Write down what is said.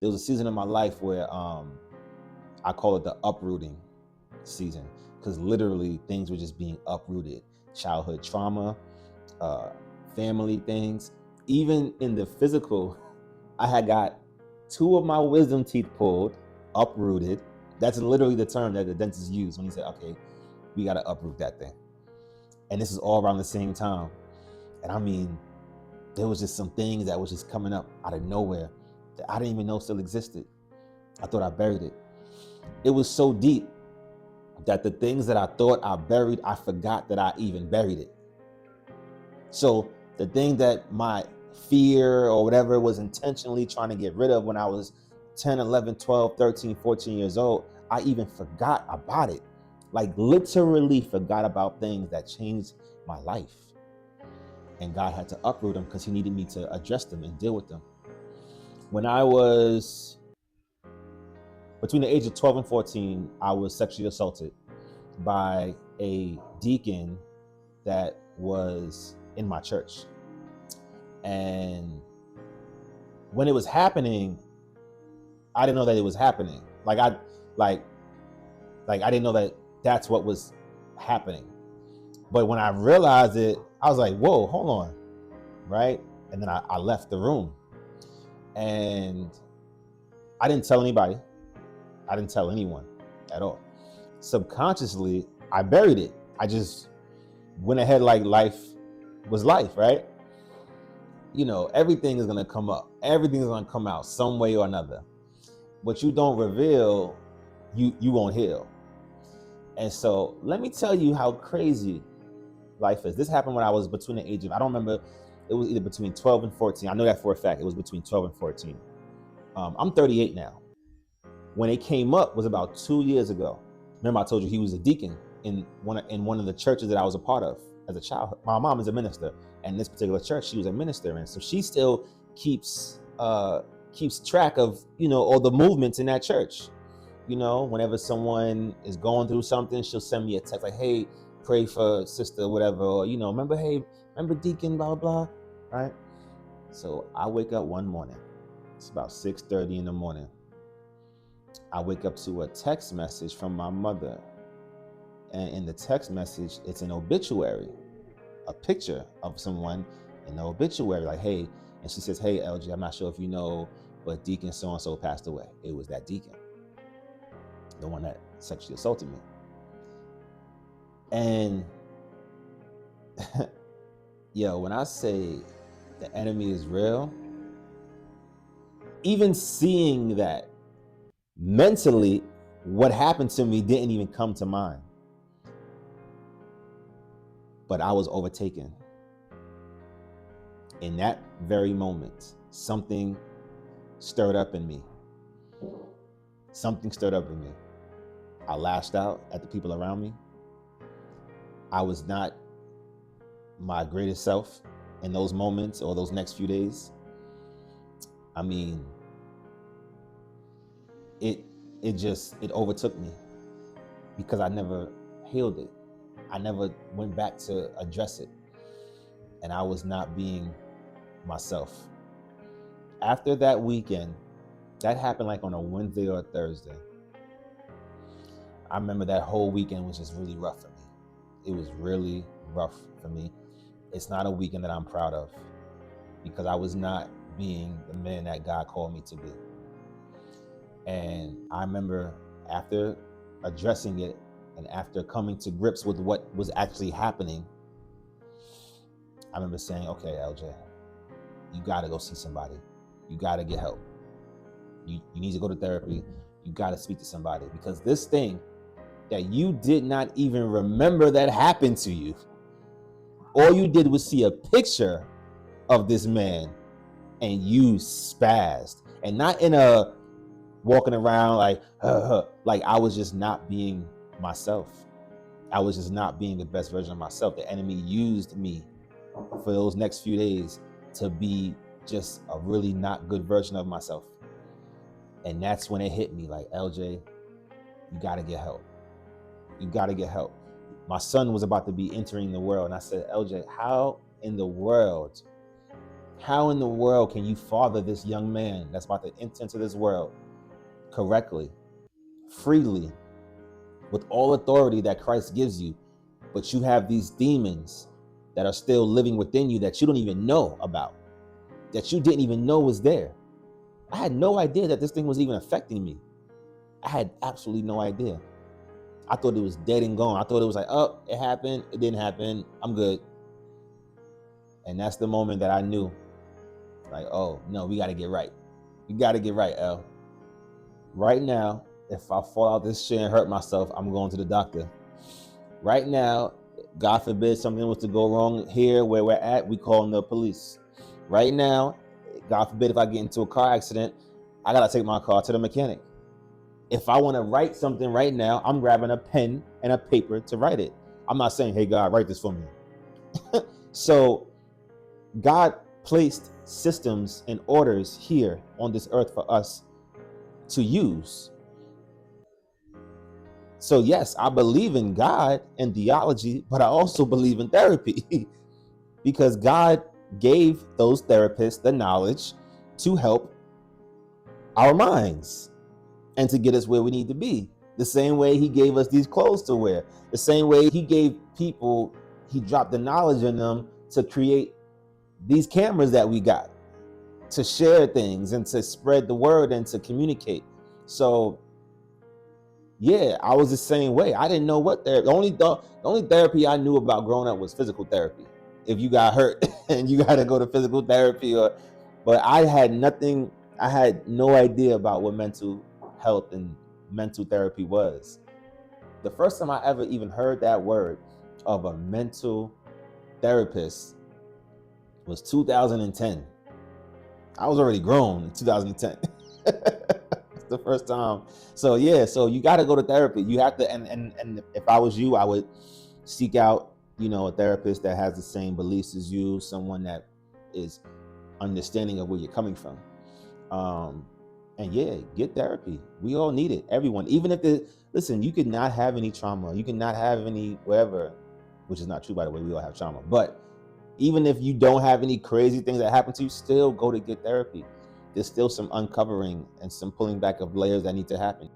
There was a season in my life where I call it the uprooting season, because literally things were just being uprooted. Childhood trauma, uh, family things, even in the physical. I had got two of my wisdom teeth pulled, uprooted. That's literally the term that the dentist used when he said, "Okay, we got to uproot that thing." And this is all around the same time. And I mean, there was just some things that was just coming up out of nowhere that I didn't even know still existed. I thought I buried it. It was so deep that the things that I thought I buried, I forgot that I even buried it. So the thing that my fear or whatever was intentionally trying to get rid of when I was 10, 11, 12, 13, 14 years old, I even forgot about it. Like literally forgot about things that changed my life. And God had to uproot them because he needed me to address them and deal with them. When I was between the age of 12 and 14, I was sexually assaulted by a deacon that was in my church. And when it was happening, I didn't know that it was happening. Like I didn't know that that's what was happening. But when I realized it, I was like, whoa, hold on. Right? And then I left the room. And I didn't tell anybody. I didn't tell anyone at all. Subconsciously, I buried it. I just went ahead like life was life, right? You know, everything is going to come up. Everything is going to come out some way or another. What you don't reveal, you won't heal. And so let me tell you how crazy life is. This happened when I was between the age of, I don't remember, it was either between 12 and 14. I know that for a fact. It was between 12 and 14. I'm 38 now. When it came up was about 2 years ago. Remember I told you he was a deacon in one of the churches that I was a part of as a child. My mom is a minister, and in this particular church she was a minister, and so she still keeps track of, you know, all the movements in that church. You know, whenever someone is going through something, she'll send me a text like, "Hey, pray for sister, whatever," or, you know, remember Deacon, blah blah blah, right? So I wake up one morning. It's about 6:30 in the morning. I wake up to a text message from my mother. And in the text message, it's an obituary, a picture of someone in the obituary, like, hey, and she says, "Hey, LJ, I'm not sure if you know, but Deacon so-and-so passed away." It was that deacon, the one that sexually assaulted me. And yo, when I say the enemy is real, even seeing that mentally, what happened to me didn't even come to mind. But I was overtaken. In that very moment, something stirred up in me. Something stirred up in me. I lashed out at the people around me. I was not my greatest self in those moments or those next few days. I mean, it overtook me because I never healed it. I never went back to address it. And I was not being myself. After that weekend, that happened like on a Wednesday or a Thursday. I remember that whole weekend was just really rough for me. It was really rough for me. It's not a weekend that I'm proud of because I was not being the man that God called me to be. And I remember after addressing it and after coming to grips with what was actually happening, I remember saying, "Okay, LJ, you got to go see somebody. You got to get help. You need to go to therapy. You got to speak to somebody because this thing that you did not even remember that happened to you, all you did was see a picture of this man and you spazzed, and not in a walking around like I was just not being myself. I was just not being the best version of myself. The enemy used me for those next few days to be just a really not good version of myself. And that's when it hit me like, LJ, you got to get help. You got to get help. My son was about to be entering the world. And I said, LJ, how in the world How in the world can you father this young man that's about to enter into this world correctly, freely, with all authority that Christ gives you, but you have these demons that are still living within you that you don't even know about, that you didn't even know was there? I had no idea that this thing was even affecting me. I had absolutely no idea. I thought it was dead and gone. I thought it was like, oh, it happened. It didn't happen. I'm good. And that's the moment that I knew, like, oh, no, we got to get right. We got to get right, L. Right now, if I fall out this shit and hurt myself, I'm going to the doctor. Right now, God forbid something was to go wrong here where we're at, we calling the police. Right now, God forbid if I get into a car accident, I got to take my car to the mechanic. If I want to write something right now, I'm grabbing a pen and a paper to write it. I'm not saying, hey, God, write this for me. So God placed systems and orders here on this earth for us to use. So yes, I believe in God and theology, but I also believe in therapy because God gave those therapists the knowledge to help our minds and to get us where we need to be. The same way he gave us these clothes to wear, the same way he gave people, he dropped the knowledge in them to create these cameras that we got, to share things and to spread the word and to communicate. So yeah, I was the same way. I didn't know what therapy. The only therapy I knew about growing up was physical therapy. If you got hurt and you got to go to physical therapy, but I had nothing. I had no idea about what mental health and mental therapy was. The first time I ever even heard that word of a mental therapist was 2010. I was already grown in 2010. The first time. So yeah, so you got to go to therapy. You have to, and if I was you, I would seek out, a therapist that has the same beliefs as you, someone that is understanding of where you're coming from. And yeah, get therapy. We all need it. Everyone, even if listen, you could not have any trauma, you can not have any whatever, which is not true by the way. We all have trauma, but even if you don't have any crazy things that happen to you, still go to get therapy. There's still some uncovering and some pulling back of layers that need to happen.